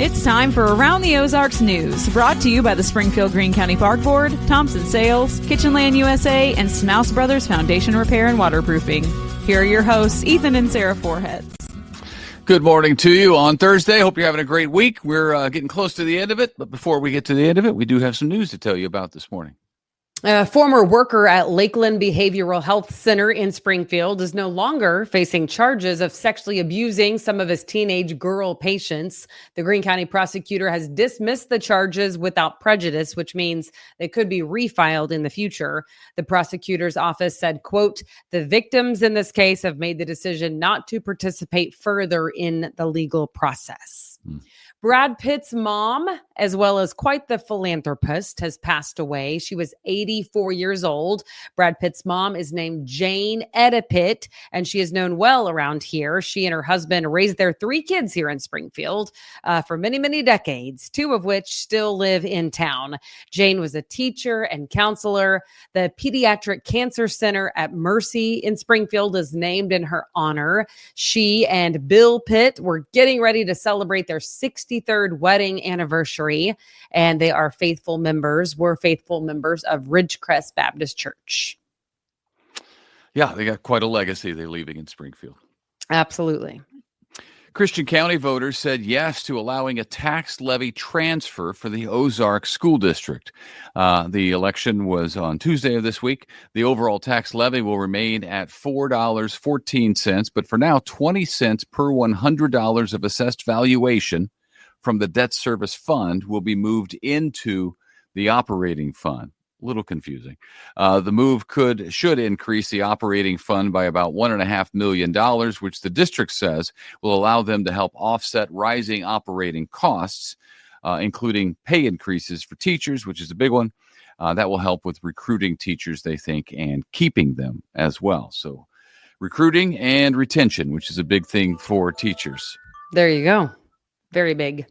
It's time for Around the Ozarks News, brought to you by the Springfield Greene County Park Board, Thompson Sales, Kitchenland USA, and Smouse Brothers Foundation Repair and Waterproofing. Here are your hosts, Ethan and Sarah Foreheads. Good morning to you on Thursday. Hope you're having a great week. We're getting close to the end of it, but before we get to the end of it, we do have some news to tell you about this morning. A former worker at Lakeland Behavioral Health Center in Springfield is no longer facing charges of sexually abusing some of his teenage girl patients. The Greene County prosecutor has dismissed the charges without prejudice, which means they could be refiled in the future. The prosecutor's office said, quote, "The victims in this case have made the decision not to participate further in the legal process." Brad Pitt's mom, as well as quite the philanthropist, has passed away. She was 84 years old. Brad Pitt's mom is named Jane Etta Pitt, and she is known well around here. She and her husband raised their 3 kids here in Springfield for many, many decades, 2 of which still live in town. Jane was a teacher and counselor. The Pediatric Cancer Center at Mercy in Springfield is named in her honor. She and Bill Pitt were getting ready to celebrate their 63rd wedding anniversary, and they are faithful members of Ridgecrest Baptist Church. Yeah, they got quite a legacy they're leaving in Springfield. Absolutely. Christian County voters said yes to allowing a tax levy transfer for the Ozarks school district. The election was on Tuesday of this week. The overall tax levy will remain at $4.14, but for now, 20 cents per $100 of assessed valuation from the debt service fund will be moved into the operating fund. A little confusing. The move should increase the operating fund by about $1.5 million, which the district says will allow them to help offset rising operating costs, including pay increases for teachers, which is a big one. That will help with recruiting teachers, they think, and keeping them as well. So recruiting and retention, which is a big thing for teachers. There you go. Very big.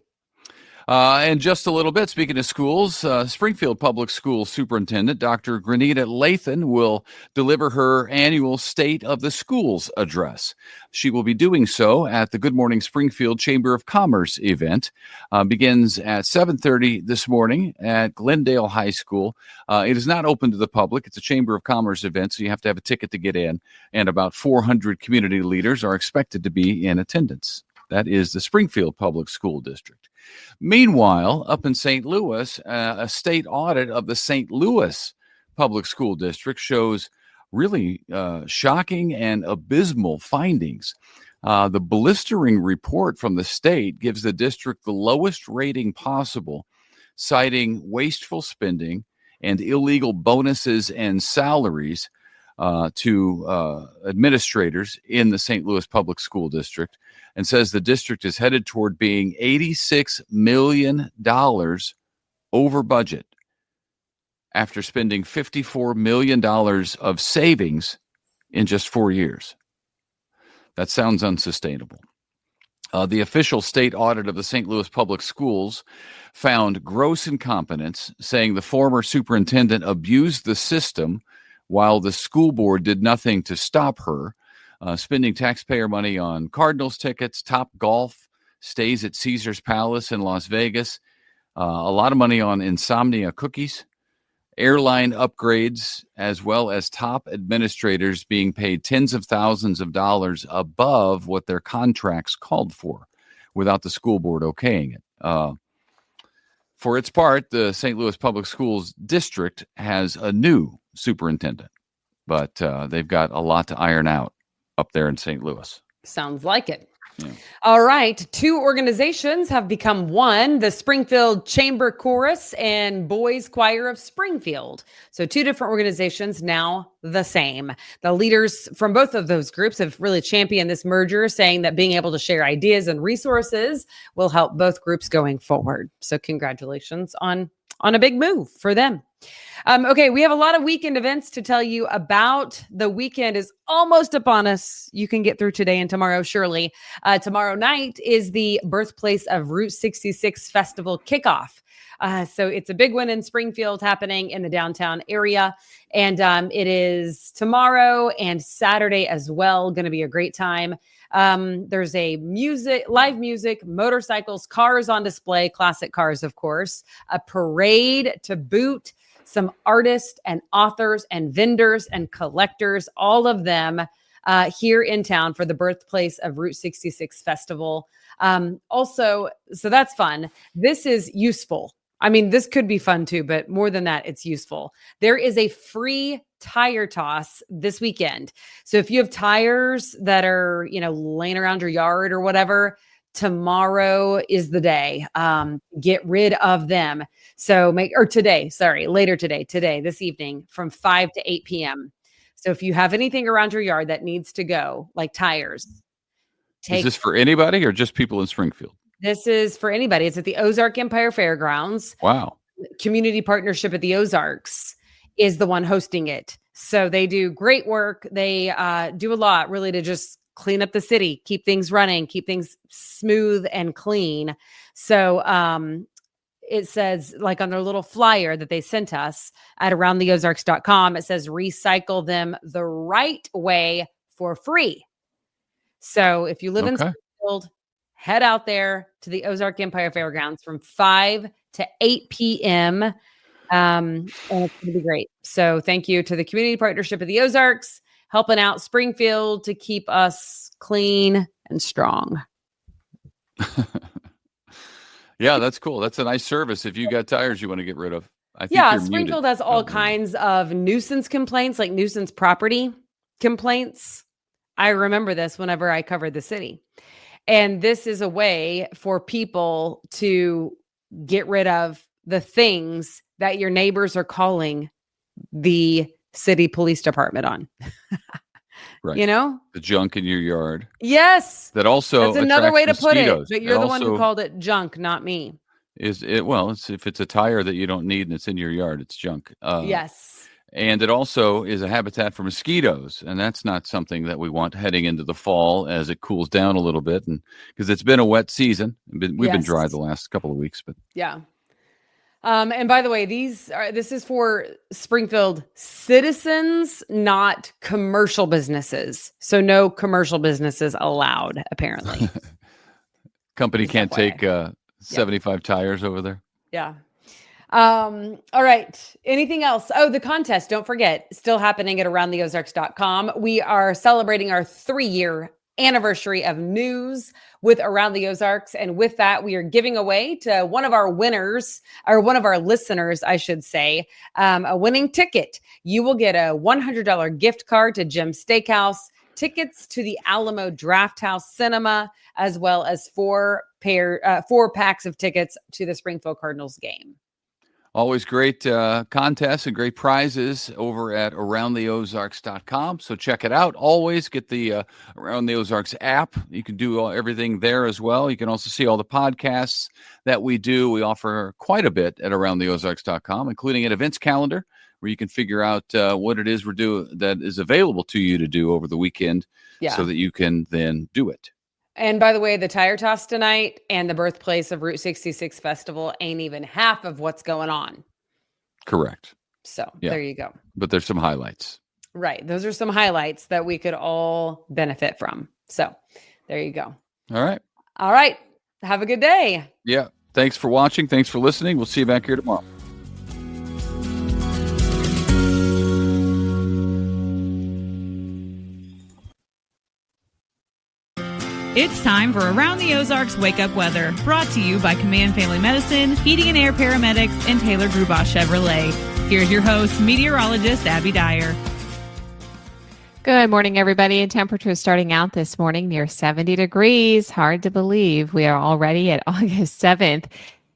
And just a little bit, speaking of schools, Springfield Public School Superintendent Dr. Granita Lathan will deliver her annual State of the Schools address. She will be doing so at the Good Morning Springfield Chamber of Commerce event. Begins at 7:30 this morning at Glendale High School. It is not open to the public. It's a Chamber of Commerce event, so you have to have a ticket to get in. And about 400 community leaders are expected to be in attendance. That is the Springfield Public School District. Meanwhile, up in St. Louis, a state audit of the St. Louis Public School District shows really shocking and abysmal findings. The blistering report from the state gives the district the lowest rating possible, citing wasteful spending and illegal bonuses and salaries to administrators in the St. Louis Public School District, and says the district is headed toward being $86 million over budget after spending $54 million of savings in just 4 years. That sounds unsustainable. The official state audit of the St. Louis Public Schools found gross incompetence, saying the former superintendent abused the system while the school board did nothing to stop her, spending taxpayer money on Cardinals tickets, Top Golf, stays at Caesar's Palace in Las Vegas, a lot of money on Insomnia cookies, airline upgrades, as well as top administrators being paid tens of thousands of dollars above what their contracts called for without the school board okaying it. For its part, the St. Louis Public Schools District has a new superintendent, but they've got a lot to iron out up there in St. Louis. Sounds like it. Yeah. All right. 2 organizations have become one, the Springfield Chamber Chorus and Boys Choir of Springfield. So 2 different organizations, now the same. The leaders from both of those groups have really championed this merger, saying that being able to share ideas and resources will help both groups going forward. So congratulations on a big move for them. Okay, we have a lot of weekend events to tell you about. The weekend is almost upon us. You can get through today and tomorrow, surely. Tomorrow night is the birthplace of Route 66 Festival kickoff. So it's a big one in Springfield happening in the downtown area. And it is tomorrow and Saturday as well. Going to be a great time. There's a live music, motorcycles, cars on display, classic cars, of course, a parade to boot, some artists and authors and vendors and collectors, all of them here in town for the birthplace of Route 66 Festival. Also, so that's fun. This is useful. I mean, this could be fun too, but more than that, it's useful. There is a free tire toss this weekend. So if you have tires that are, laying around your yard or whatever, tomorrow is the day. Get rid of them. So later today, this evening from 5 to 8 p.m. So if you have anything around your yard that needs to go, like tires, is this for anybody or just people in Springfield? This is for anybody. It's at the Ozark Empire Fairgrounds. Wow. Community partnership at the Ozarks is the one hosting it. So they do great work. They do a lot really to just clean up the city, keep things running, keep things smooth and clean. So it says, like on their little flyer that they sent us at aroundtheozarks.com, it says recycle them the right way for free. So if you live in Springfield, head out there to the Ozark Empire Fairgrounds from 5 to 8 p.m. And it's going to be great. So thank you to the Community Partnership of the Ozarks, helping out Springfield to keep us clean and strong. Yeah, that's cool. That's a nice service. If you got tires you want to get rid of. I think Springfield has all kinds of nuisance complaints, like nuisance property complaints. I remember this whenever I covered the city. And this is a way for people to get rid of the things that your neighbors are calling the city police department on. Right. The junk in your yard. Yes. That also that's another way to mosquitoes. Put it. But you're the one who called it junk, not me. If it's a tire that you don't need and it's in your yard, it's junk. Yes. And it also is a habitat for mosquitoes. And that's not something that we want heading into the fall as it cools down a little bit. And because it's been a wet season. We've been dry the last couple of weeks. But yeah. And by the way, this is for Springfield citizens, not commercial businesses. So no commercial businesses allowed, apparently. Company can't take 75 tires over there. Yeah. All right. Anything else? Oh, the contest. Don't forget, still happening at aroundtheozarks.com. We are celebrating our 3-year anniversary of news with Around the Ozarks. And with that, we are giving away to one of our winners, or one of our listeners, I should say, a winning ticket. You will get a $100 gift card to Jim's Steakhouse, tickets to the Alamo Drafthouse Cinema, as well as 4 packs of tickets to the Springfield Cardinals game. Always great contests and great prizes over at aroundtheozarks.com. So check it out. Always get the Around the Ozarks app. You can do everything there as well. You can also see all the podcasts that we do. We offer quite a bit at aroundtheozarks.com, including an events calendar where you can figure out what it is we're doing that is available to you to do over the weekend so that you can then do it. And by the way, the tire toss tonight and the birthplace of Route 66 Festival ain't even half of what's going on. Correct. So there you go. But there's some highlights. Right. Those are some highlights that we could all benefit from. So there you go. All right. All right. Have a good day. Yeah. Thanks for watching. Thanks for listening. We'll see you back here tomorrow. It's time for Around the Ozarks Wake Up Weather, brought to you by Command Family Medicine, Heating and Air Paramedics, and Taylor Grubaugh Chevrolet. Here's your host, meteorologist Abby Dyer. Good morning, everybody. And temperatures starting out this morning near 70 degrees. Hard to believe we are already at August 7th.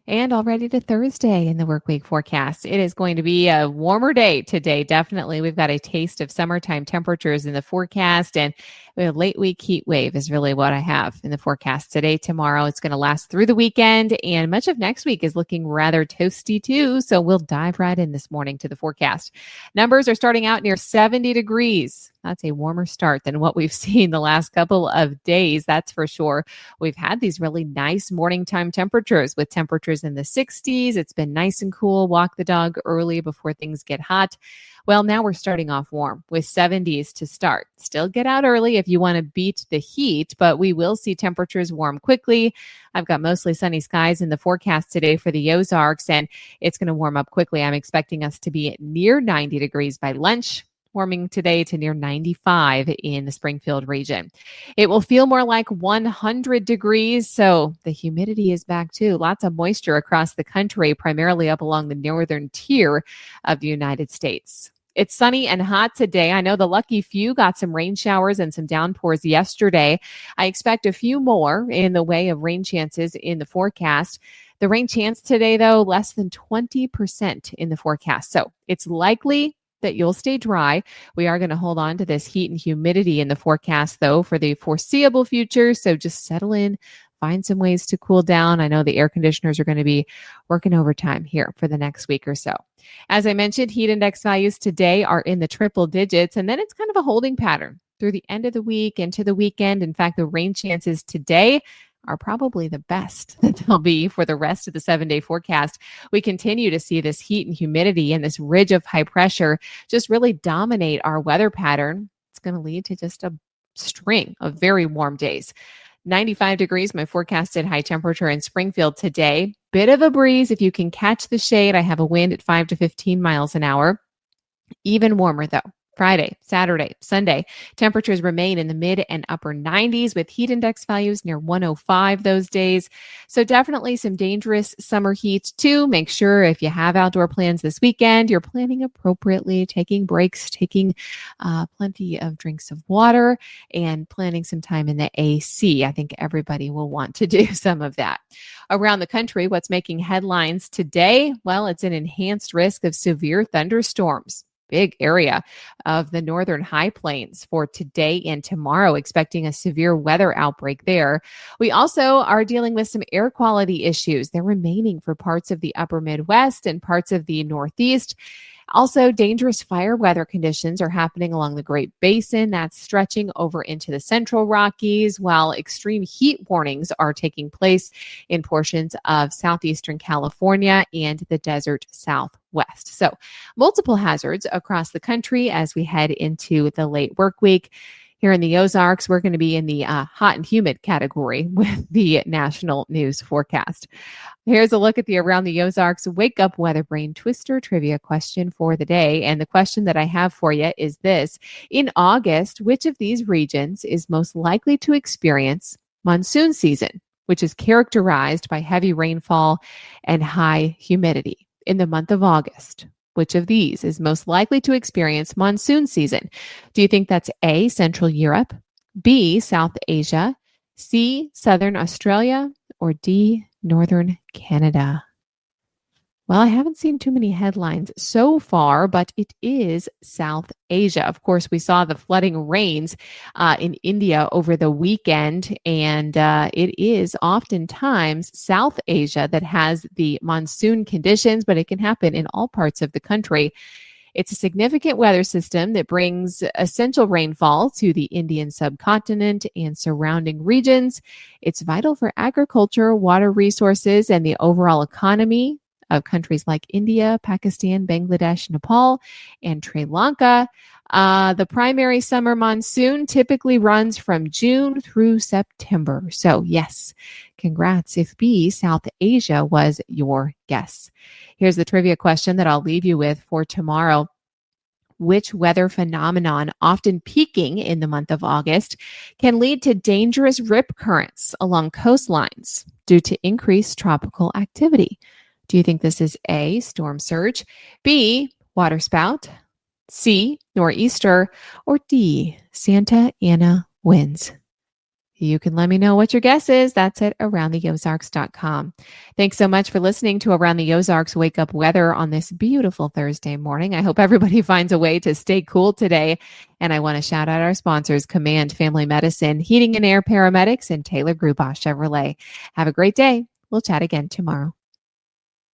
And already to Thursday in the work week forecast. It is going to be a warmer day today. Definitely. We've got a taste of summertime temperatures in the forecast, and a late week heat wave is really what I have in the forecast today. Tomorrow, it's going to last through the weekend, and much of next week is looking rather toasty too. So we'll dive right in this morning to the forecast. Numbers are starting out near 70 degrees. That's a warmer start than what we've seen the last couple of days. That's for sure. We've had these really nice morning time temperatures with temperatures in the 60s. It's been nice and cool. Walk the dog early before things get hot. Well, now we're starting off warm with 70s to start. Still get out early if you want to beat the heat, but we will see temperatures warm quickly. I've got mostly sunny skies in the forecast today for the Ozarks, and it's going to warm up quickly. I'm expecting us to be near 90 degrees by lunch, warming today to near 95 in the Springfield region. It will feel more like 100 degrees, so the humidity is back too. Lots of moisture across the country, primarily up along the northern tier of the United States. It's sunny and hot today. I know the lucky few got some rain showers and some downpours yesterday. I expect a few more in the way of rain chances in the forecast. The rain chance today, though, less than 20% in the forecast. So it's likely that you'll stay dry. We are going to hold on to this heat and humidity in the forecast, though, for the foreseeable future. So just settle in, find some ways to cool down. I know the air conditioners are going to be working overtime here for the next week or so. As I mentioned, heat index values today are in the triple digits, and then it's kind of a holding pattern through the end of the week into the weekend. In fact, the rain chances today are probably the best that they'll be for the rest of the 7-day forecast. We continue to see this heat and humidity and this ridge of high pressure just really dominate our weather pattern. It's going to lead to just a string of very warm days. 95 degrees, my forecasted high temperature in Springfield today. Bit of a breeze if you can catch the shade. I have a wind at 5 to 15 miles an hour. Even warmer though. Friday, Saturday, Sunday, temperatures remain in the mid and upper 90s with heat index values near 105 those days. So definitely some dangerous summer heat too. Make sure if you have outdoor plans this weekend, you're planning appropriately, taking breaks, taking plenty of drinks of water, and planning some time in the AC. I think everybody will want to do some of that. Around the country, what's making headlines today? Well, it's an enhanced risk of severe thunderstorms. Big area of the northern high plains for today and tomorrow, expecting a severe weather outbreak there. We also are dealing with some air quality issues. They're remaining for parts of the upper Midwest and parts of the Northeast. Also, dangerous fire weather conditions are happening along the Great Basin. That's stretching over into the Central Rockies, while extreme heat warnings are taking place in portions of southeastern California and the desert Southwest. So multiple hazards across the country as we head into the late work week. Here in the Ozarks, we're going to be in the hot and humid category with the national news forecast. Here's a look at the Around the Ozarks Wake Up Weather Brain Twister trivia question for the day. And the question that I have for you is this. In August, which of these regions is most likely to experience monsoon season, which is characterized by heavy rainfall and high humidity? In the month of August, which of these is most likely to experience monsoon season? Do you think that's A, Central Europe, B, South Asia, C, Southern Australia, or D, Northern Canada? Well, I haven't seen too many headlines so far, but it is South Asia. Of course, we saw the flooding rains in India over the weekend, and it is oftentimes South Asia that has the monsoon conditions, but it can happen in all parts of the country. It's a significant weather system that brings essential rainfall to the Indian subcontinent and surrounding regions. It's vital for agriculture, water resources, and the overall economy of countries like India, Pakistan, Bangladesh, Nepal, and Sri Lanka. The primary summer monsoon typically runs from June through September. So yes, congrats if B, South Asia was your guess. Here's the trivia question that I'll leave you with for tomorrow. Which weather phenomenon, often peaking in the month of August, can lead to dangerous rip currents along coastlines due to increased tropical activity? Do you think this is A, storm surge, B, waterspout, C, nor'easter, or D, Santa Ana winds? You can let me know what your guess is. That's at aroundtheozarks.com. Thanks so much for listening to Around the Ozarks Wake Up Weather on this beautiful Thursday morning. I hope everybody finds a way to stay cool today. And I want to shout out our sponsors, Command Family Medicine, Heating and Air Paramedics, and Taylor Grubaugh Chevrolet. Have a great day. We'll chat again tomorrow.